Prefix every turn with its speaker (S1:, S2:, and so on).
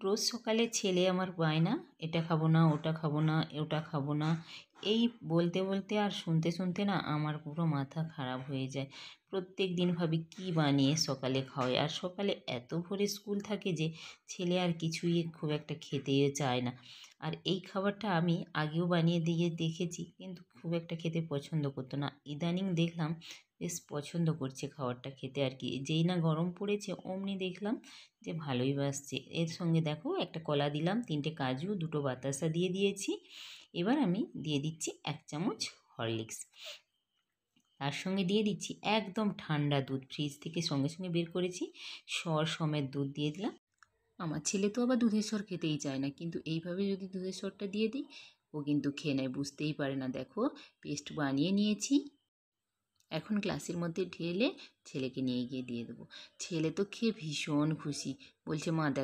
S1: রোজ সকালে ছেলে আমার বায়না, এটা খাবো না, ওটা খাবো না, ওটা খাবো না। এই বলতে বলতে আর শুনতে শুনতে না আমার পুরো মাথা খারাপ হয়ে যায়। প্রত্যেক দিন ভাবি কী বানিয়ে সকালে খাওয়াই, আর সকালে এত ভোরে স্কুল থাকে যে ছেলে আর কিছুই খুব একটা খেতেও চায় না। আর এই খাবারটা আমি আগেও বানিয়ে দিয়ে দেখেছি, কিন্তু খুব একটা খেতে পছন্দ করতো না। ইদানিং দেখলাম বেশ পছন্দ করছে খাবারটা খেতে আর কি। যেই না গরম পড়েছে অমনি দেখলাম যে ভালোই বাসছে। এর সঙ্গে দেখো একটা কলা দিলাম, 3টে কাজু, 2টো বাতাসা দিয়ে দিয়েছি। এবার আমি দিয়ে দিচ্ছি 1 চামচ হরলিক্স। তার সঙ্গে দিয়ে দিচ্ছি একদম ঠান্ডা দুধ, ফ্রিজ থেকে সঙ্গে সঙ্গে বের করেছি, সর সমেত দুধ দিয়ে দিলাম। আমার ছেলে তো আবার দুধের সর খেতেই চায় না, কিন্তু এইভাবে যদি দুধের সরটা দিয়ে দিই ও কিন্তু খেয়ে নেয়, বুঝতেই পারে না। দেখো পেস্ট বানিয়ে নিয়েছি, এখন গ্লাসের মধ্যে ঢেলে ছেলেকে নিয়ে গিয়ে দিয়ে দেবো। ছেলে তো খেয়ে ভীষণ খুশি, বলছে মা দেখো